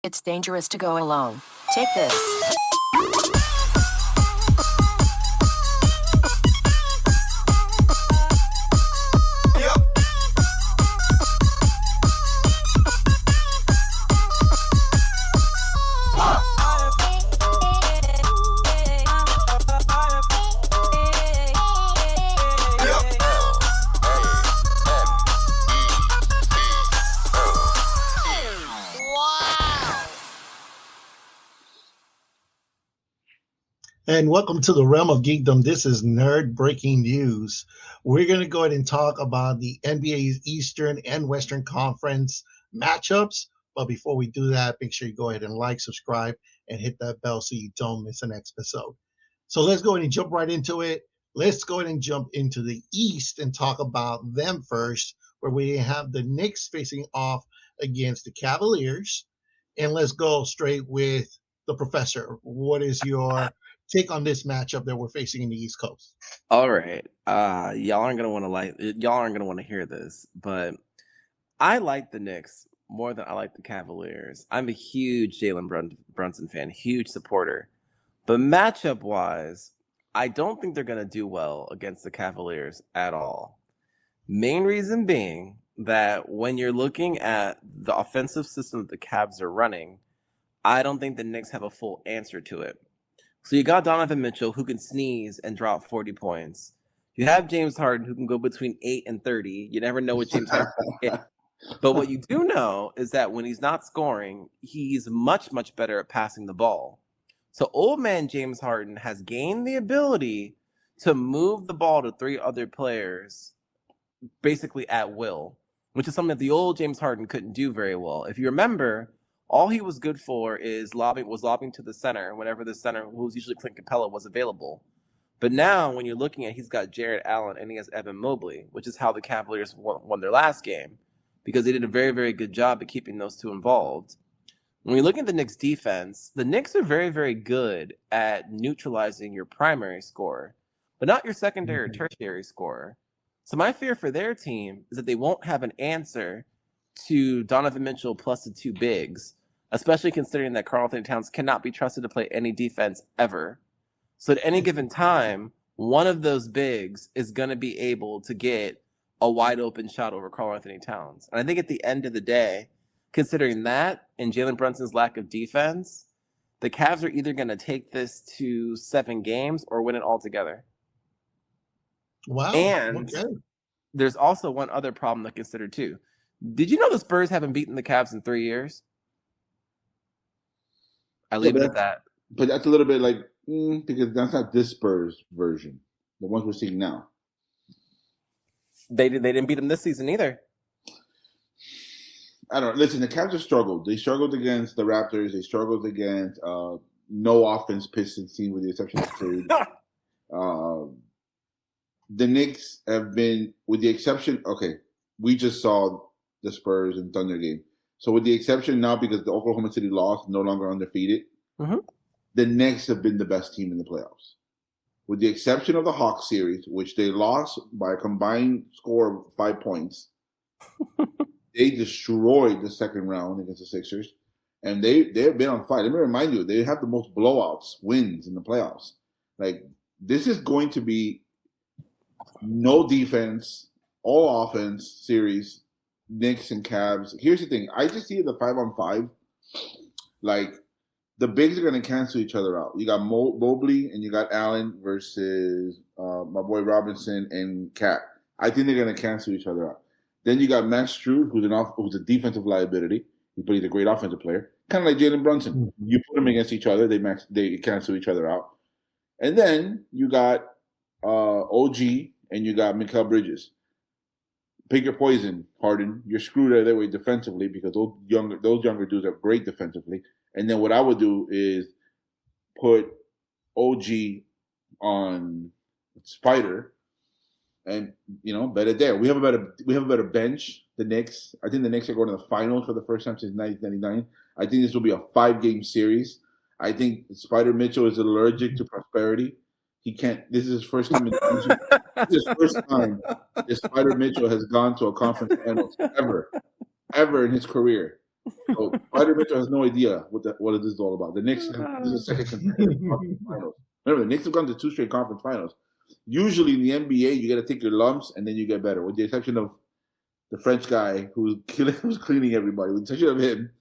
It's dangerous to go alone. Take this. And welcome to the realm of geekdom. This is Nerd Breaking News. We're going to go ahead and talk about the NBA's Eastern and Western Conference matchups. But before we do that, make sure you go ahead and like, subscribe, and hit that bell so you don't miss an episode. So let's go ahead and jump right into it. Let's go ahead and jump into the East and talk about them first, where we have the Knicks facing off against the Cavaliers. And let's go straight with the professor. What is your take on this matchup that we're facing in the East Coast? All right. Y'all aren't gonna want to hear this, but I like the Knicks more than I like the Cavaliers. I'm a huge Jalen Brunson fan, huge supporter. But matchup wise, I don't think they're gonna do well against the Cavaliers at all. Main reason being that when you're looking at the offensive system that the Cavs are running, I don't think the Knicks have a full answer to it. So you got Donovan Mitchell, who can sneeze and drop 40 points. You have James Harden, who can go between 8 and 30. You never know what James Harden can get. But what you do know is that when he's not scoring, he's much, much better at passing the ball. So old man James Harden has gained the ability to move the ball to three other players basically at will, which is something that the old James Harden couldn't do very well. If you remember, all he was good for is lobbing to the center whenever the center, who was usually Clint Capella, was available. But now, when you're looking at, he's got Jarrett Allen and he has Evan Mobley, which is how the Cavaliers won their last game, because they did a very, very good job at keeping those two involved. When we look at the Knicks' defense, the Knicks are very, very good at neutralizing your primary scorer, but not your secondary or tertiary scorer. So my fear for their team is that they won't have an answer to Donovan Mitchell plus the two bigs, especially considering that Karl Anthony Towns cannot be trusted to play any defense ever. So at any given time, one of those bigs is going to be able to get a wide open shot over Karl Anthony Towns. And I think at the end of the day, considering that and Jalen Brunson's lack of defense, the Cavs are either going to take this to 7 games or win it altogether. Wow. And there's also one other problem to consider too. Did you know the Spurs haven't beaten the Cavs in 3 years? I leave it at that. But that's a little bit like, because that's not this Spurs version, the ones we're seeing now. They didn't beat them this season either. I don't know. Listen, the Cavs have struggled. They struggled against the Raptors. They struggled against no offense Pistons team, with the exception of Cade. The Knicks have been, with the exception, we just saw the Spurs and Thunder game. So with the exception now, because the Oklahoma City lost, no longer undefeated, the Knicks have been the best team in the playoffs. With the exception of the Hawks series, which they lost by a combined score of 5 points, they destroyed the second round against the Sixers, and they've been on fire. Let me remind you, they have the most blowouts, wins in the playoffs. Like, this is going to be no defense, all offense series. Knicks and Cavs. Here's the thing. I just see the 5-on-5. Like, the bigs are going to cancel each other out. You got Mobley and you got Allen versus my boy Robinson and Cat. I think they're going to cancel each other out. Then you got Max Strus, who's a defensive liability, but he's a great offensive player. Kind of like Jalen Brunson. You put them against each other, they cancel each other out. And then you got OG and you got Mikal Bridges. Pick your poison, Harden. You're screwed either way defensively, because those younger dudes are great defensively. And then what I would do is put OG on Spider, and bet it there. We have a better bench. The Knicks. I think the Knicks are going to the finals for the first time since 1999. I think this will be a 5-game series. I think Spider Mitchell is allergic to prosperity. He can't. This is his first time. This is his first time that Spider Mitchell has gone to a conference finals ever in his career. So Spider Mitchell has no idea what it is all about. The Knicks this is the second consecutive conference finals. Remember, the Knicks have gone to 2 straight conference finals. Usually in the NBA, you got to take your lumps and then you get better. With the exception of the French guy who's cleaning everybody, with the exception of him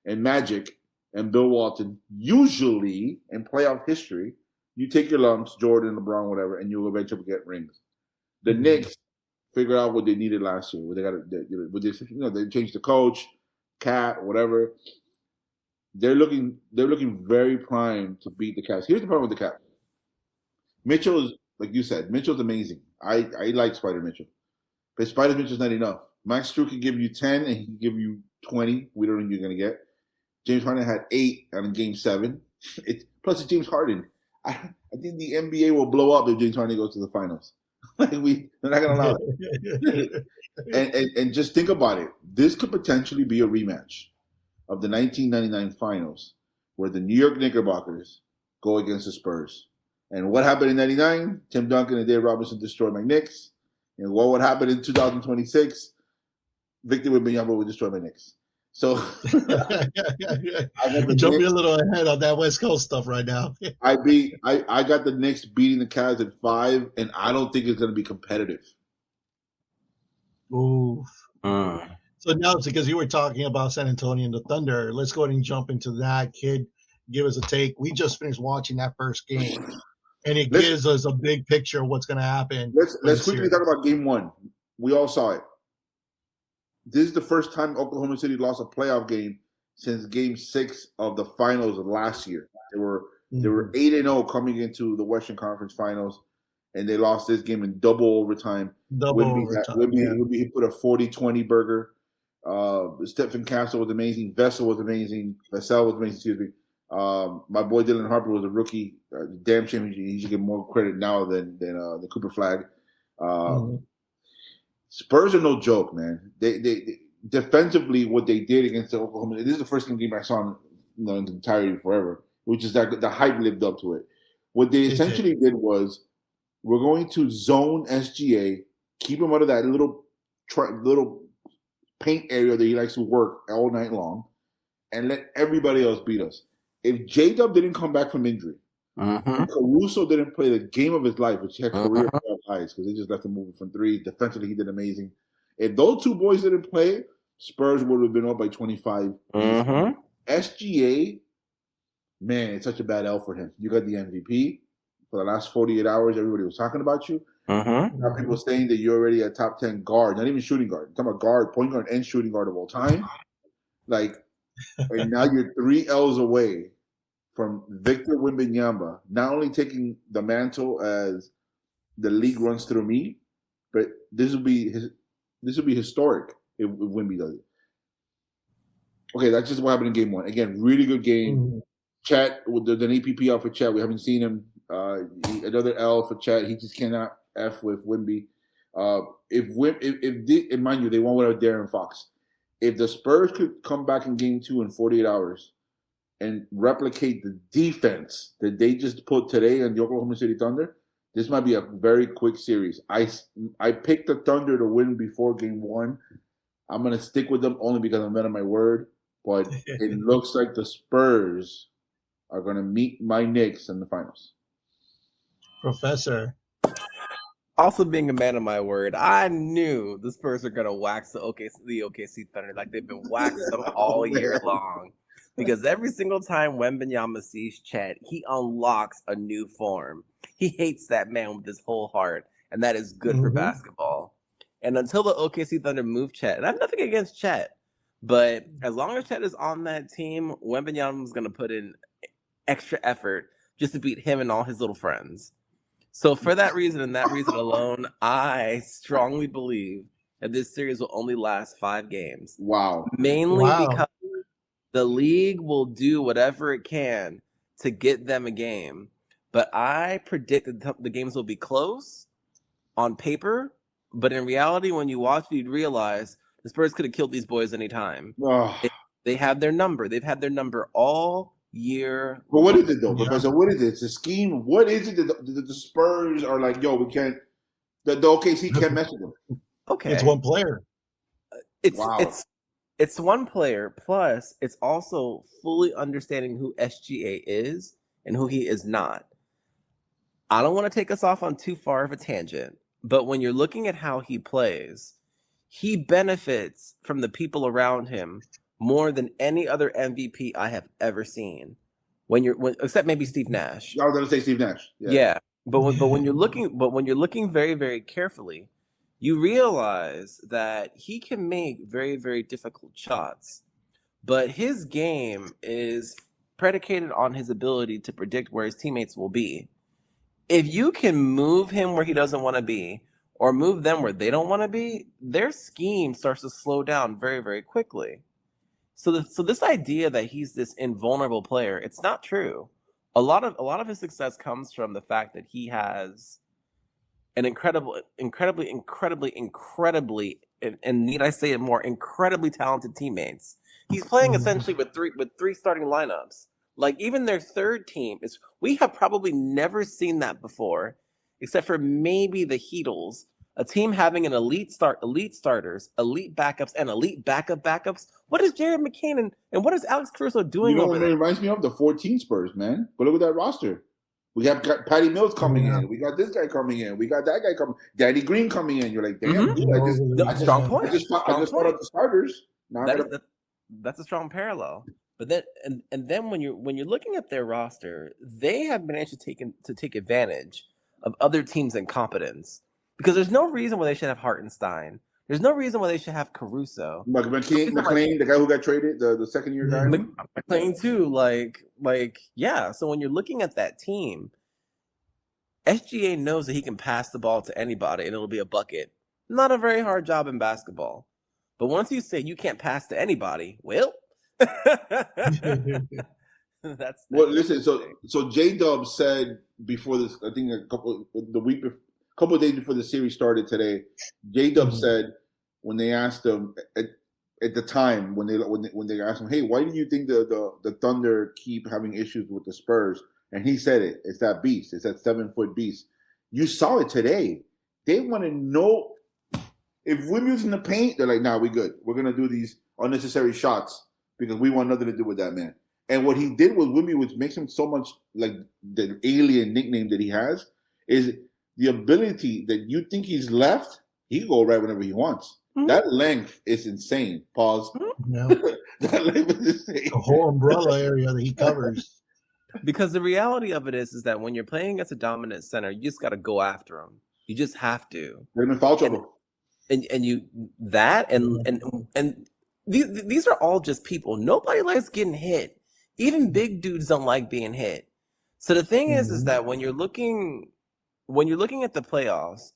and Magic and Bill Walton, usually in playoff history, you take your lumps, Jordan, LeBron, whatever, and you'll eventually get rings. The Knicks figure out what they needed last year. What they got, they changed the coach, Cat, whatever. They're looking very primed to beat the Cavs. Here's the problem with the Cavs. Mitchell is, like you said, Mitchell's amazing. I like Spider Mitchell, but Spider Mitchell's not enough. Max Strus can give you 10 and he can give you 20. We don't know who you're gonna get. James Harden had 8 on Game 7. Plus, it's James Harden. I think the NBA will blow up if James Harden goes to the finals. They're not gonna allow it. and just think about it. This could potentially be a rematch of the 1999 finals, where the New York Knickerbockers go against the Spurs. And what happened in '99? Tim Duncan and Dave Robinson destroyed my Knicks. And what would happen in 2026? Victor Wembanyama would destroy my Knicks. So jumping a little ahead on that West Coast stuff right now. I got the Knicks beating the Cavs at 5, and I don't think it's going to be competitive. Ooh. So now it's because you were talking about San Antonio and the Thunder. Let's go ahead and jump into that, kid. Give us a take. We just finished watching that first game, and it gives us a big picture of what's going to happen. Let's quickly talk about Game 1. We all saw it. This is the first time Oklahoma City lost a playoff game since Game 6 of the finals of last year. They were 8-0 coming into the Western Conference Finals, and they lost this game in double overtime. Wemby put a 40-20 burger. Stephen Castle was amazing. Vassell was amazing. Excuse me. My boy Dylan Harper was a rookie. Damn shame he should get more credit now than the Cooper Flag. Spurs are no joke, man. They defensively, what they did against the Oklahoma. This is the first game I saw in the entirety forever, which is that the hype lived up to it. What they essentially did was, we're going to zone SGA, keep him out of that little paint area that he likes to work all night long, and let everybody else beat us. If J-Dub didn't come back from injury, Caruso didn't play the game of his life, which he had career highs because they just left him moving from 3. Defensively, he did amazing. If those 2 boys didn't play, Spurs would have been up by 25. SGA, man, it's such a bad L for him. You got the MVP. For the last 48 hours, everybody was talking about you. Now people saying that you're already a top 10 guard, not even shooting guard. I'm talking about guard, point guard, and shooting guard of all time. And now you're 3 L's away from Victor Wembanyama, not only taking the mantle as the league runs through me, but this will be historic if Wemby does it. Okay, that's just what happened in Game 1. Again, really good game. Chat with an APP out for Chat. We haven't seen him. Another L for Chat. He just cannot F with Wemby. If mind you, they won without Darren Fox. If the Spurs could come back in Game 2 in 48 hours and replicate the defense that they just put today on the Oklahoma City Thunder, this might be a very quick series. I picked the Thunder to win before Game 1. I'm going to stick with them only because I'm men of my word. But it looks like the Spurs are going to meet my Knicks in the finals. Professor. Also being a man of my word, I knew the Spurs are going to wax the OKC Thunder like they've been waxing them all year long. Because every single time Wembanyama sees Chet, he unlocks a new form. He hates that man with his whole heart, and that is good for basketball. And until the OKC Thunder move Chet, and I have nothing against Chet, but as long as Chet is on that team, Wembanyama is going to put in extra effort just to beat him and all his little friends. So for that reason and that reason alone, I strongly believe that this series will only last 5 games. Wow. Mainly because the league will do whatever it can to get them a game. But I predict that the games will be close on paper. But in reality, when you watch it, you'd realize the Spurs could have killed these boys anytime. They have their number. They've had their number all year. But what is it, though, Professor? What is it? It's a scheme. What is it that the Spurs are like, yo, we can't – the OKC can't mess with them? Okay. It's one player. It's It's one player, plus it's also fully understanding who SGA is and who he is not. I don't want to take us off on too far of a tangent, but when you're looking at how he plays, he benefits from the people around him more than any other MVP I have ever seen. Except maybe Steve Nash. I was going to say Steve Nash. Yeah. But when you're looking very, very carefully, you realize that he can make very, very difficult shots, but his game is predicated on his ability to predict where his teammates will be. If you can move him where he doesn't want to be, or move them where they don't want to be, their scheme starts to slow down very, very quickly. So this idea that he's this invulnerable player, it's not true. A lot of his success comes from the fact that he has an incredibly, and need I say it more, incredibly talented teammates. He's playing essentially with three starting lineups. Like, even their third team we have probably never seen that before, except for maybe the Heatles. A team having an elite starters, elite backups, and elite backups. What is Jared McCain and what is Alex Caruso doing over there? It reminds me of the 14 Spurs, man. But look at that roster. We got Patty Mills coming in. We got this guy coming in. We got that guy coming. Danny Green coming in. You're like, damn, dude, strong point. I just thought of the starters. That's a strong parallel. But then when you're looking at their roster, they have managed to take advantage of other teams' incompetence. Because there's no reason why they should have Hartenstein. There's no reason why they should have Caruso. McLean, the guy who got traded, the second year guy. McLean too. Yeah. So when you're looking at that team, SGA knows that he can pass the ball to anybody and it'll be a bucket. Not a very hard job in basketball. But once you say you can't pass to anybody, well, that's listen. So J-Dub said before this, I think a couple of days before the series started today, J-Dub said when they asked him at the time when they asked him, hey, why do you think the Thunder keep having issues with the Spurs? And he said it's that beast. It's that 7-foot beast. You saw it today. They want to know if Wimby's in the paint. They're like, nah, we good. We're gonna do these unnecessary shots because we want nothing to do with that man. And what he did with Wimby, which makes him so much like the alien nickname that he has, is the ability that you think he's left, he can go right whenever he wants. Mm-hmm. That length is insane. Pause. Yeah. That length is insane. The whole umbrella area that he covers. Because the reality of it is that when you're playing against a dominant center, you just got to go after him. You just have to. They're in foul trouble. And these are all just people. Nobody likes getting hit. Even big dudes don't like being hit. So the thing is that when you're looking at the playoffs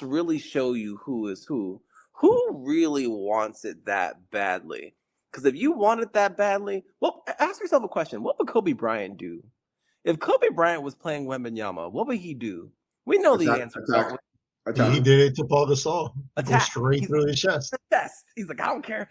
really show you who is who really wants it that badly. Because if you want it that badly, well, ask yourself a question. What would Kobe Bryant do? If Kobe Bryant was playing Wembanyama, what would he do? We know the answer. He did it to Paul Gasol. Attack. Straight through his chest. He's like, I don't care.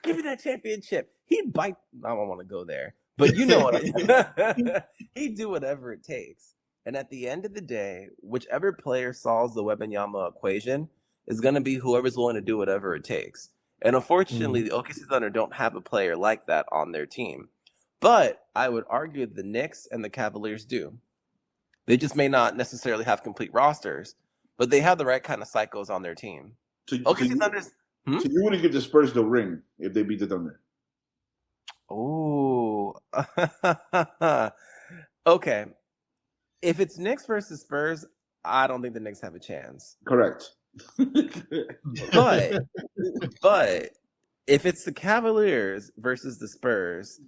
Give me that championship. He'd bite. I don't want to go there. But you know what I mean. He'd do whatever it takes. And at the end of the day, whichever player solves the Wembanyama equation is going to be whoever's willing to do whatever it takes. And unfortunately, the OKC Thunder don't have a player like that on their team. But I would argue the Knicks and the Cavaliers do. They just may not necessarily have complete rosters, but they have the right kind of psychos on their team. So you wouldn't give the Spurs the ring if they beat the Thunder? Oh. Okay. If it's Knicks versus Spurs, I don't think the Knicks have a chance. Correct. But if it's the Cavaliers versus the Spurs,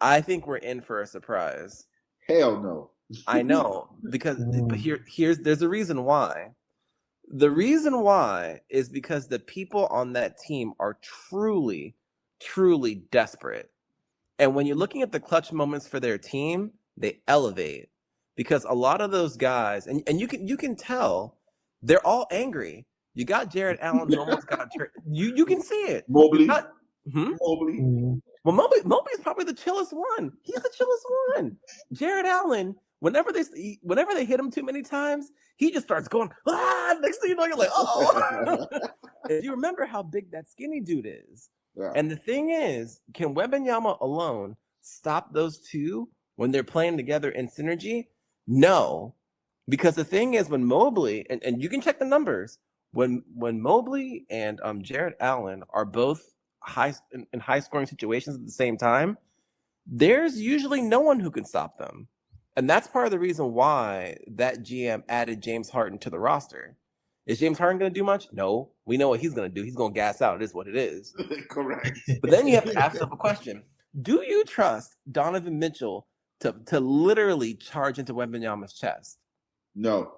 I think we're in for a surprise. Hell no. I know, because but there's a reason why. The reason why is because the people on that team are truly, truly desperate. And when you're looking at the clutch moments for their team, they elevate. Because a lot of those guys, and you can tell, they're all angry. You got Jared Allen who almost got traded. You can see it. Mobley. Mobley. Well, Mobley is probably the chillest one. He's the chillest one. Jared Allen, whenever they hit him too many times, he just starts going, next thing you know, you're like, oh. You remember how big that skinny dude is. Yeah. And the thing is, can Wembanyama alone stop those two when they're playing together in synergy? No. Because the thing is, when Mobley, and you can check the numbers, when Mobley and Jared Allen are both in high scoring situations at the same time, there's usually no one who can stop them. And that's part of the reason why that GM added James Harden to the roster. Is James Harden going to do much? No. We know what he's going to do. He's going to gas out. It is what it is. Correct. But then you have to ask yourself a question. Do you trust Donovan Mitchell to literally charge into Wembanyama's chest? No.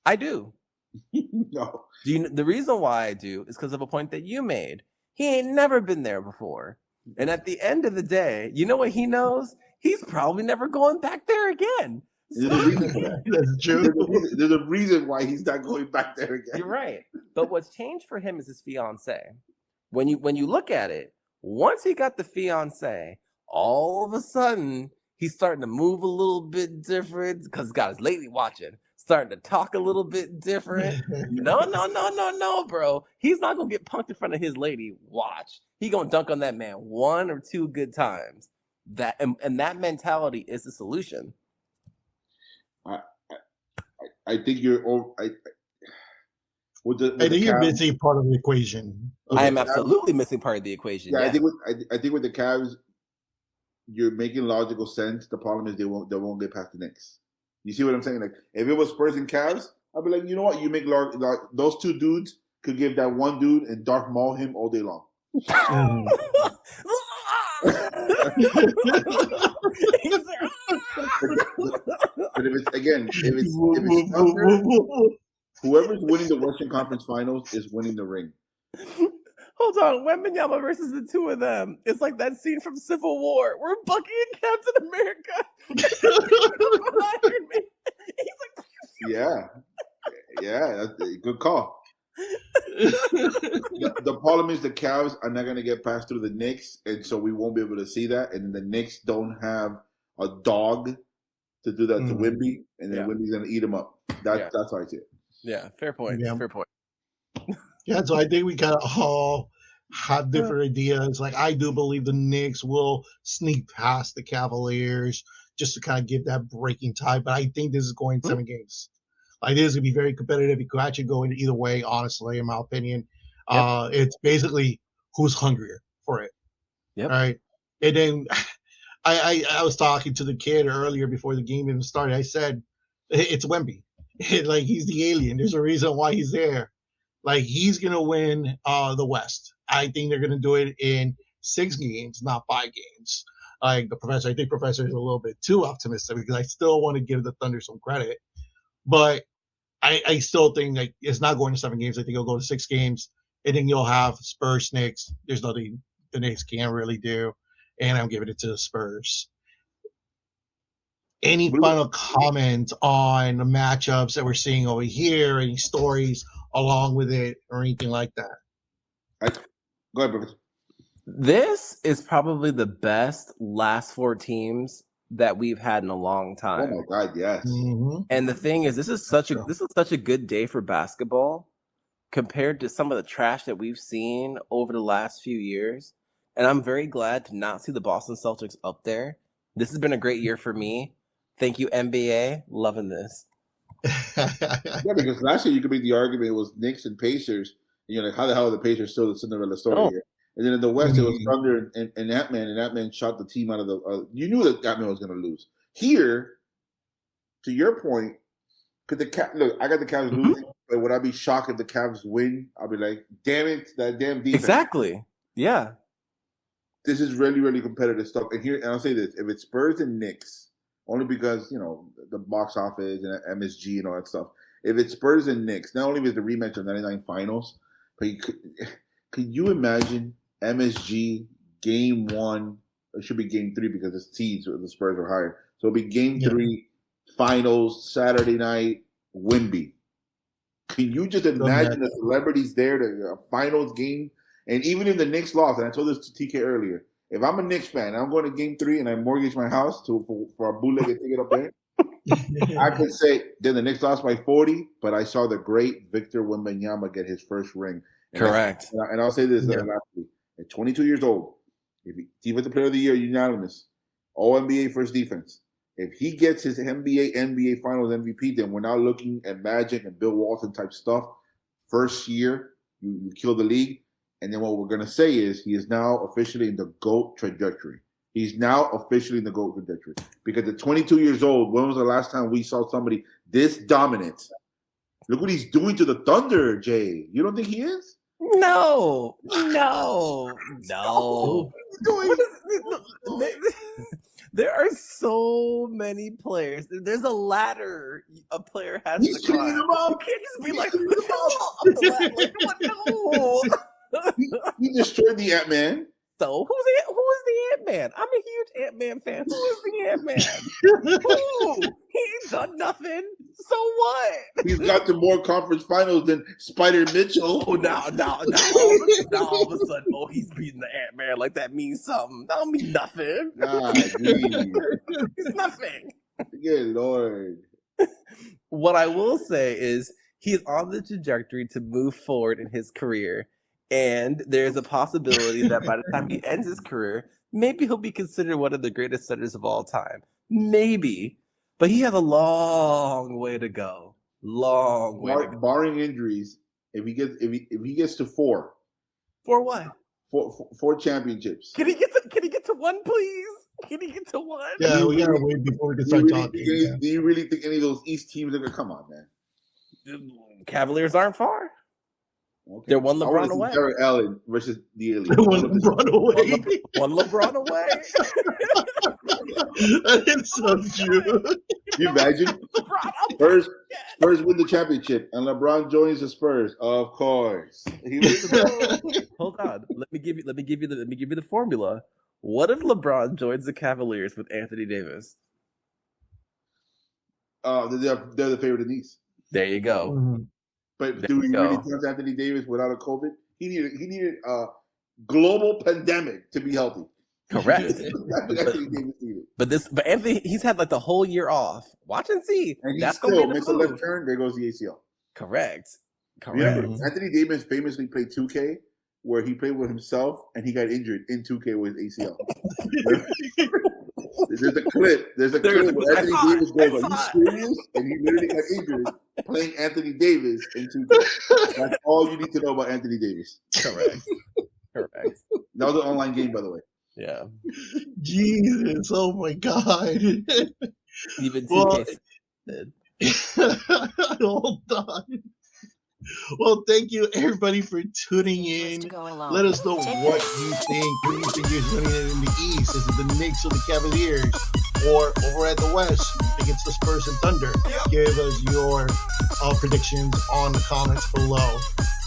I do. No. The reason why I do is because of a point that you made. He ain't never been there before. And at the end of the day, you know what he knows? He's probably never going back there again. There's a reason for that. That's true. There's a reason why he's not going back there again. You're right. But what's changed for him is his fiance. When you look at it, once he got the fiance, all of a sudden he's starting to move a little bit different because he's got his lady watching, starting to talk a little bit different. No, bro. He's not gonna get punked in front of his lady. Watch. He gonna dunk on that man 1 or 2 good times. And that mentality is the solution. I think you're over. I think you're missing part of the equation. I am absolutely missing part of the equation. Yeah, Yeah. I think with the Cavs, you're making logical sense. The problem is they won't get past the Knicks. You see what I'm saying? Like if it was Spurs and Cavs, I'd be like, you know what? You make those two dudes could give that one dude and Darth Maul him all day long. But if it's Thunder, whoever's winning the Western Conference Finals is winning the ring. Hold on, Wembanyama versus the two of them. It's like that scene from Civil War where Bucky and Captain America. Iron Man. He's like, yeah, that's a good call. The problem is the Cavs are not going to get past through the Knicks, and so we won't be able to see that. And the Knicks don't have a dog to do that to Wemby, and then Wemby's going to eat him up. That's how I see it. Yeah, fair point. Yeah. Fair point. Yeah, so I think we kind of all have different ideas. Like, I do believe the Knicks will sneak past the Cavaliers just to kind of give that breaking tie. But I think this is going 7 games. Like, this is going to be very competitive. It could actually go in either way, honestly, in my opinion. Yep. It's basically who's hungrier for it. Yep. Right? And then I was talking to the kid earlier before the game even started. I said, it's Wemby. Like, he's the alien. There's a reason why he's there. Like, he's going to win the West. I think they're going to do it in 6 games, not 5 games. Like the professor, I think professor is a little bit too optimistic because I still want to give the Thunder some credit. But I still think like it's not going to 7 games. I think it'll go to 6 games. And then you'll have Spurs, Knicks. There's nothing the Knicks can't really do. And I'm giving it to the Spurs. Any final comments on the matchups that we're seeing over here? Any stories along with it or anything like that? Go ahead, brother. This is probably the best last 4 teams that we've had in a long time. Oh my God, yes. Mm-hmm. And the thing is, this is such a good day for basketball compared to some of the trash that we've seen over the last few years. And I'm very glad to not see the Boston Celtics up there. This has been a great year for me. Thank you, NBA. Loving this. Yeah, because last year you could make the argument it was Knicks and Pacers. And you're like, how the hell are the Pacers still the Cinderella story here? And then in the West, it was Thunder and Ant-Man, and Ant-Man shot the team out of the you knew that Ant-Man was going to lose. Here, to your point, could the look, I got the Cavs losing, but would I be shocked if the Cavs win? I'll be like, damn it, that damn defense. Exactly. Yeah. This is really, really competitive stuff. And I'll say this, if it's Spurs and Knicks, only because, you know, the box office and MSG and all that stuff. If it's Spurs and Knicks, not only with the rematch of 99 finals, but could you imagine MSG game 1? It should be game 3 because it's seeds or the Spurs are higher. So it'll be game 3, finals, Saturday night, Wemby. Can you just imagine the celebrities there, the finals game? And even if the Knicks lost, and I told this to TK earlier, if I'm a Knicks fan, I'm going to game 3 and I mortgage my house for a bootleg ticket up there. I could say, then the Knicks lost by 40, but I saw the great Victor Wembanyama get his first ring. And correct. And I'll say this lastly. at 22 years old, if he Defensive Player of the Year, unanimous, All NBA first defense. If he gets his NBA Finals MVP, then we're now looking at Magic and Bill Walton type stuff. First year, you kill the league. And then what we're going to say is he is now officially in the GOAT trajectory. He's now officially in the GOAT trajectory. Because at 22 years old, when was the last time we saw somebody this dominant? Look what he's doing to the Thunder, Jay. You don't think he is? No. There are so many players. There's a ladder a player has to climb. You can't just be like, no. He destroyed the Ant-Man. So who is the Ant-Man? I'm a huge Ant-Man fan. Who is the Ant-Man? Who? He ain't done nothing. So what? He's got to more conference finals than Spider Mitchell. Oh, now all of a sudden, he's beating the Ant-Man like that means something. That don't mean nothing. God, it's nothing. Good Lord. What I will say is he's on the trajectory to move forward in his career. And there's a possibility that by the time he ends his career, maybe he'll be considered one of the greatest centers of all time. Maybe. But he has a long way to go. Barring injuries, if he gets to 4. For what? Four championships. Can he get to 1, please? Can he get to 1? Yeah, we gotta wait before we can start talking. Do you really think any of those East teams are gonna come on, man? Cavaliers aren't far. Okay. They're one LeBron away. Jared Allen versus the elite. One LeBron away. One LeBron away. That is so true. Can you imagine? Spurs win the championship, and LeBron joins the Spurs. Of course. Hold on. Let me give you the formula. What if LeBron joins the Cavaliers with Anthony Davis? They're the favorite in the East. There you go. Mm-hmm. But do we really trust Anthony Davis without a COVID? He needed a global pandemic to be healthy. Correct. But Anthony, he's had like the whole year off. Watch and see. And he still makes a left turn. There goes the ACL. Correct. Yeah. Anthony Davis famously played 2K, where he played with himself and he got injured in 2K with his ACL. There's a clip where Anthony Davis goes, "Are you serious?" And he literally got injured playing Anthony Davis in 2K. That's all you need to know about Anthony Davis. Correct. That was an online game, by the way. Yeah. Jesus, oh my God. Even 2K. Hold on. Well, thank you everybody for tuning in. Let us know what you think. Who you think is winning it in the East? Is it the Knicks or the Cavaliers? Or over at the West, you think it's the Spurs and Thunder? Give us your predictions on the comments below.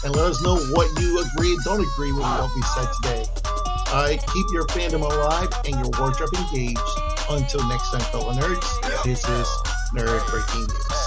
And let us know what you agree and don't agree with what we said today. All right, keep your fandom alive and your wardrobe engaged. Until next time, fellow nerds, this is Nerd Breaking News.